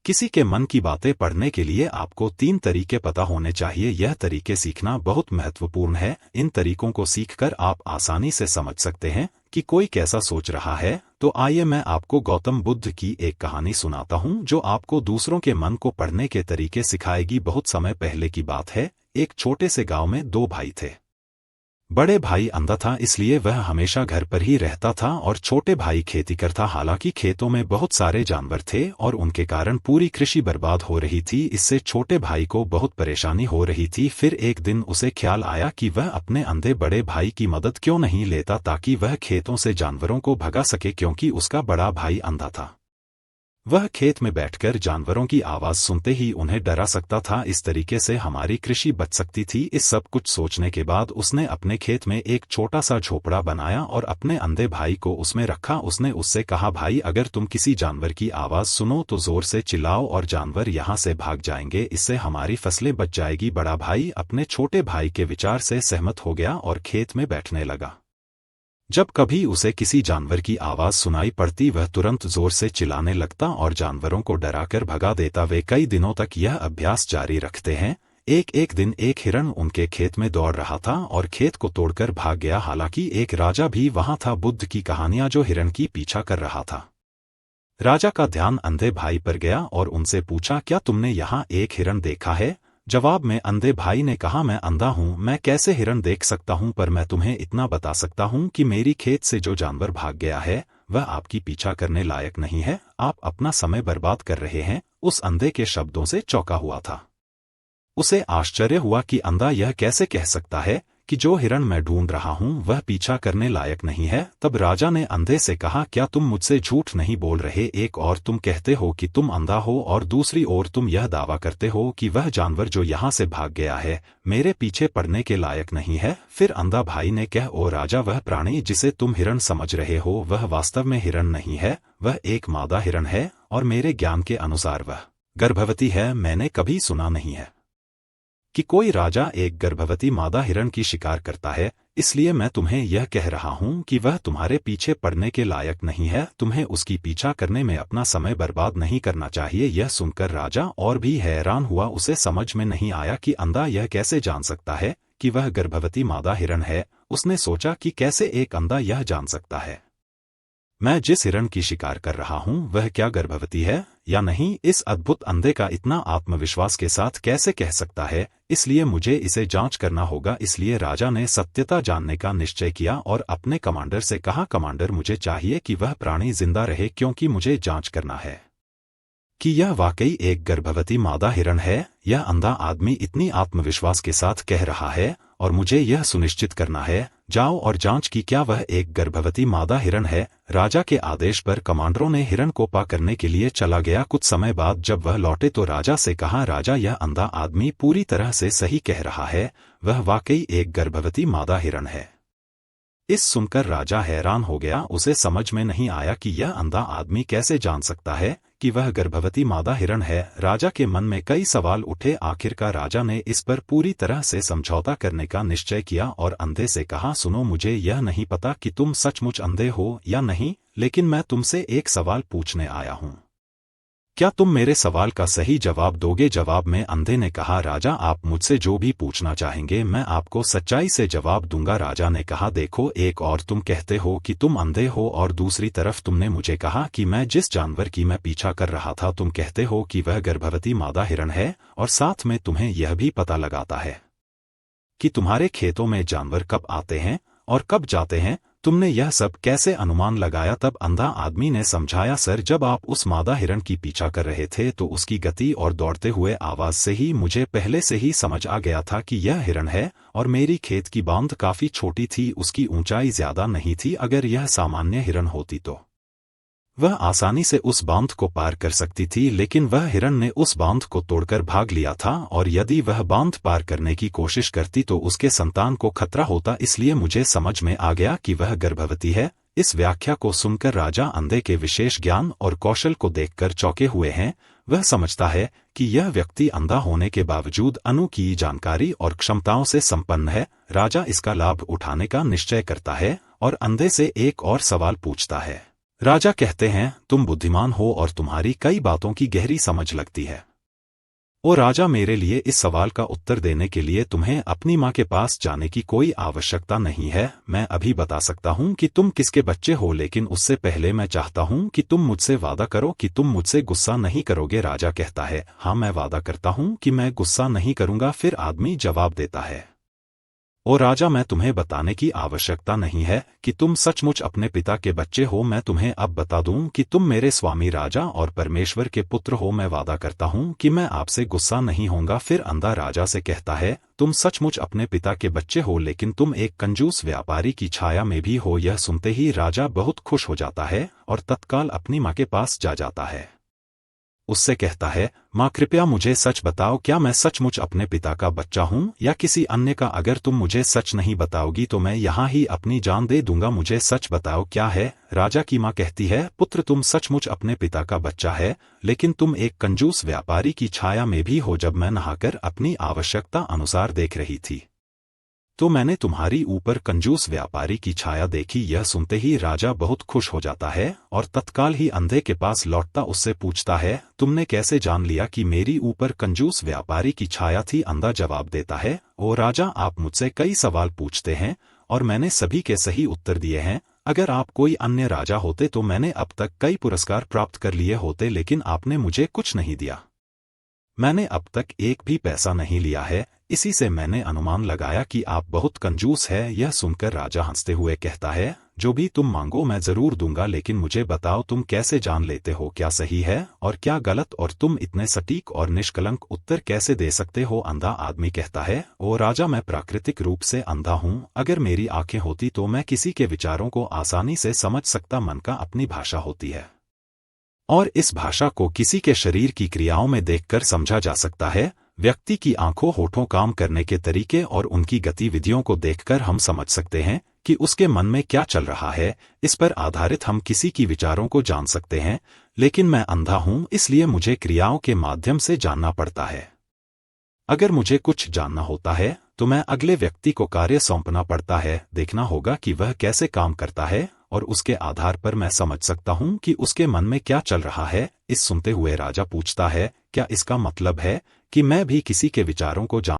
किसी के मन की बातें पढ़ने के लिए आपको 3 तरीके पता होने चाहिए। यह तरीके सीखना बहुत महत्वपूर्ण है। इन तरीकों को सीखकर आप आसानी से समझ सकते हैं कि कोई कैसा सोच रहा है। तो आइए मैं आपको गौतम बुद्ध की एक कहानी सुनाता हूं जो आपको दूसरों के मन को पढ़ने के तरीके सिखाएगी। बहुत समय पहले की बात है। एक छोटे से गांव में 2 भाई थे। बड़े भाई अंधा था, इसलिए वह हमेशा घर पर ही रहता था और छोटे भाई खेती करता। हालांकि खेतों में बहुत सारे जानवर थे और उनके कारण पूरी कृषि बर्बाद हो रही थी। इससे छोटे भाई को बहुत परेशानी हो रही थी। फिर एक दिन उसे ख्याल आया कि वह अपने अंधे बड़े भाई की मदद क्यों नहीं लेता ताकि वह खेतों से जानवरों को भगा सके, क्योंकि उसका बड़ा भाई अंधा था। वह खेत में बैठकर जानवरों की आवाज सुनते ही उन्हें डरा सकता था। इस तरीके से हमारी कृषि बच सकती थी। इस सब कुछ सोचने के बाद उसने अपने खेत में एक छोटा सा झोपड़ा बनाया और अपने अंधे भाई को उसमें रखा। उसने उससे कहा, भाई अगर तुम किसी जानवर की आवाज सुनो तो जोर से चिल्लाओ और जानवर यहाँ से भाग जाएंगे। इससे हमारी फसलें बच जाएगी। बड़ा भाई अपने छोटे भाई के विचार से सहमत हो गया और खेत में बैठने लगा। जब कभी उसे किसी जानवर की आवाज सुनाई पड़ती वह तुरंत जोर से चिल्लाने लगता और जानवरों को डराकर भगा देता। वे कई दिनों तक यह अभ्यास जारी रखते हैं। एक दिन एक हिरण उनके खेत में दौड़ रहा था और खेत को तोड़कर भाग गया। हालांकि एक राजा भी वहां था। बुद्ध की कहानियां जो हिरण की पीछा कर रहा था। राजा का ध्यान अंधे भाई पर गया और उनसे पूछा, क्या तुमने यहाँ एक हिरण देखा है? जवाब में अंधे भाई ने कहा, मैं अंधा हूँ, मैं कैसे हिरण देख सकता हूँ, पर मैं तुम्हें इतना बता सकता हूँ कि मेरी खेत से जो जानवर भाग गया है वह आपकी पीछा करने लायक नहीं है। आप अपना समय बर्बाद कर रहे हैं। उस अंधे के शब्दों से चौंका हुआ था। उसे आश्चर्य हुआ कि अंधा यह कैसे कह सकता है कि जो हिरण मैं ढूंढ रहा हूं वह पीछा करने लायक नहीं है। तब राजा ने अंधे से कहा, क्या तुम मुझसे झूठ नहीं बोल रहे? एक और तुम कहते हो कि तुम अंधा हो और दूसरी ओर तुम यह दावा करते हो कि वह जानवर जो यहाँ से भाग गया है मेरे पीछे पड़ने के लायक नहीं है। फिर अंधा भाई ने कहा, ओ राजा, वह प्राणी जिसे तुम हिरण समझ रहे हो वह वास्तव में हिरण नहीं है। वह एक मादा हिरण है और मेरे ज्ञान के अनुसार वह गर्भवती है। मैंने कभी सुना नहीं है कि कोई राजा एक गर्भवती मादा हिरण की शिकार करता है। इसलिए मैं तुम्हें यह कह रहा हूं कि वह तुम्हारे पीछे पड़ने के लायक नहीं है। तुम्हें उसकी पीछा करने में अपना समय बर्बाद नहीं करना चाहिए। यह सुनकर राजा और भी हैरान हुआ। उसे समझ में नहीं आया कि अंधा यह कैसे जान सकता है कि वह गर्भवती मादा हिरण है। उसने सोचा कि कैसे एक अंधा यह जान सकता है मैं जिस हिरण की शिकार कर रहा हूं वह क्या गर्भवती है या नहीं। इस अद्भुत अंधे का इतना आत्मविश्वास के साथ कैसे कह सकता है? इसलिए मुझे इसे जांच करना होगा। इसलिए राजा ने सत्यता जानने का निश्चय किया और अपने कमांडर से कहा, कमांडर, मुझे चाहिए कि वह प्राणी जिंदा रहे, क्योंकि मुझे जांच करना है कि यह वाकई एक गर्भवती मादा हिरण है। यह अंधा आदमी इतनी आत्मविश्वास के साथ कह रहा है और मुझे यह सुनिश्चित करना है। जाओ और जांच की क्या वह एक गर्भवती मादा हिरण है। राजा के आदेश पर कमांडरों ने हिरण को पा करने के लिए चला गया। कुछ समय बाद जब वह लौटे तो राजा से कहा, राजा, यह अंधा आदमी पूरी तरह से सही कह रहा है। वह वाकई एक गर्भवती मादा हिरण है। इस सुनकर राजा हैरान हो गया। उसे समझ में नहीं आया कि यह अंधा आदमी कैसे जान सकता है कि वह गर्भवती मादा हिरण है। राजा के मन में कई सवाल उठे। आखिरकार राजा ने इस पर पूरी तरह से समझौता करने का निश्चय किया और अंधे से कहा, सुनो, मुझे यह नहीं पता कि तुम सचमुच अंधे हो या नहीं, लेकिन मैं तुमसे एक सवाल पूछने आया हूं। क्या तुम मेरे सवाल का सही जवाब दोगे? जवाब में अंधे ने कहा, राजा, आप मुझसे जो भी पूछना चाहेंगे मैं आपको सच्चाई से जवाब दूंगा। राजा ने कहा, देखो, एक और तुम कहते हो कि तुम अंधे हो और दूसरी तरफ तुमने मुझे कहा कि मैं जिस जानवर की मैं पीछा कर रहा था तुम कहते हो कि वह गर्भवती मादा हिरण है, और साथ में तुम्हें यह भी पता लगाता है कि तुम्हारे खेतों में जानवर कब आते हैं और कब जाते हैं। तुमने यह सब कैसे अनुमान लगाया? तब अंधा आदमी ने समझाया, सर, जब आप उस मादा हिरण की पीछा कर रहे थे तो उसकी गति और दौड़ते हुए आवाज से ही मुझे पहले से ही समझ आ गया था कि यह हिरण है। और मेरी खेत की बांध काफी छोटी थी, उसकी ऊंचाई ज्यादा नहीं थी। अगर यह सामान्य हिरण होती तो वह आसानी से उस बांध को पार कर सकती थी, लेकिन वह हिरण ने उस बांध को तोड़कर भाग लिया था और यदि वह बांध पार करने की कोशिश करती तो उसके संतान को खतरा होता। इसलिए मुझे समझ में आ गया कि वह गर्भवती है। इस व्याख्या को सुनकर राजा अंधे के विशेष ज्ञान और कौशल को देखकर चौंके हुए हैं। वह समझता है कि यह व्यक्ति अंधा होने के बावजूद अनूठी जानकारी और क्षमताओं से संपन्न है। राजा इसका लाभ उठाने का निश्चय करता है और अंधे से एक और सवाल पूछता है, राजा कहते हैं, तुम बुद्धिमान हो और तुम्हारी कई बातों की गहरी समझ लगती है। ओ राजा, मेरे लिए इस सवाल का उत्तर देने के लिए तुम्हें अपनी माँ के पास जाने की कोई आवश्यकता नहीं है। मैं अभी बता सकता हूँ कि तुम किसके बच्चे हो, लेकिन उससे पहले मैं चाहता हूँ कि तुम मुझसे वादा करो कि तुम मुझसे गुस्सा नहीं करोगे। राजा कहता है, हाँ मैं वादा करता हूँ कि मैं गुस्सा नहीं करूँगा। फिर आदमी जवाब देता है, ओ राजा, मैं तुम्हें बताने की आवश्यकता नहीं है कि तुम सचमुच अपने पिता के बच्चे हो। मैं तुम्हें अब बता दूं कि तुम मेरे स्वामी राजा और परमेश्वर के पुत्र हो। मैं वादा करता हूं कि मैं आपसे गुस्सा नहीं होऊंगा। फिर अंधा राजा से कहता है, तुम सचमुच अपने पिता के बच्चे हो, लेकिन तुम एक कंजूस व्यापारी की छाया में भी हो। यह सुनते ही राजा बहुत खुश हो जाता है और तत्काल अपनी माँ के पास जा जाता है। उससे कहता है, माँ कृपया मुझे सच बताओ, क्या मैं सचमुच अपने पिता का बच्चा हूँ या किसी अन्य का? अगर तुम मुझे सच नहीं बताओगी तो मैं यहाँ ही अपनी जान दे दूंगा। मुझे सच बताओ, क्या है? राजा की माँ कहती है, पुत्र तुम सचमुच अपने पिता का बच्चा है, लेकिन तुम एक कंजूस व्यापारी की छाया में भी हो। जब मैं नहाकर अपनी आवश्यकता अनुसार देख रही थी तो मैंने तुम्हारी ऊपर कंजूस व्यापारी की छाया देखी। यह सुनते ही राजा बहुत खुश हो जाता है और तत्काल ही अंधे के पास लौटता उससे पूछता है, तुमने कैसे जान लिया कि मेरी ऊपर कंजूस व्यापारी की छाया थी? अंधा जवाब देता है, ओ राजा, आप मुझसे कई सवाल पूछते हैं और मैंने सभी के सही उत्तर दिए हैं। अगर आप कोई अन्य राजा होते तो मैंने अब तक कई पुरस्कार प्राप्त कर लिए होते, लेकिन आपने मुझे कुछ नहीं दिया। मैंने अब तक एक भी पैसा नहीं लिया है, इसी से मैंने अनुमान लगाया कि आप बहुत कंजूस है। यह सुनकर राजा हंसते हुए कहता है, जो भी तुम मांगो मैं जरूर दूंगा, लेकिन मुझे बताओ तुम कैसे जान लेते हो क्या सही है और क्या गलत, और तुम इतने सटीक और निष्कलंक उत्तर कैसे दे सकते हो? अंधा आदमी कहता है, ओ राजा, मैं प्राकृतिक रूप से अंधा हूँ। अगर मेरी आंखें होती तो मैं किसी के विचारों को आसानी से समझ सकता। मन का अपनी भाषा होती है और इस भाषा को किसी के शरीर की क्रियाओं में देखकर समझा जा सकता है। व्यक्ति की आंखों, होठों, काम करने के तरीके और उनकी गतिविधियों को देखकर हम समझ सकते हैं कि उसके मन में क्या चल रहा है। इस पर आधारित हम किसी की विचारों को जान सकते हैं, लेकिन मैं अंधा हूं, इसलिए मुझे क्रियाओं के माध्यम से जानना पड़ता है। अगर मुझे कुछ जानना होता है तो मैं अगले व्यक्ति को कार्य सौंपना पड़ता है, देखना होगा कि वह कैसे काम करता है और उसके आधार पर मैं समझ सकता हूं कि उसके मन में क्या चल रहा है। इस सुनते हुए राजा पूछता है, क्या इसका मतलब है कि मैं भी किसी के विचारों को जान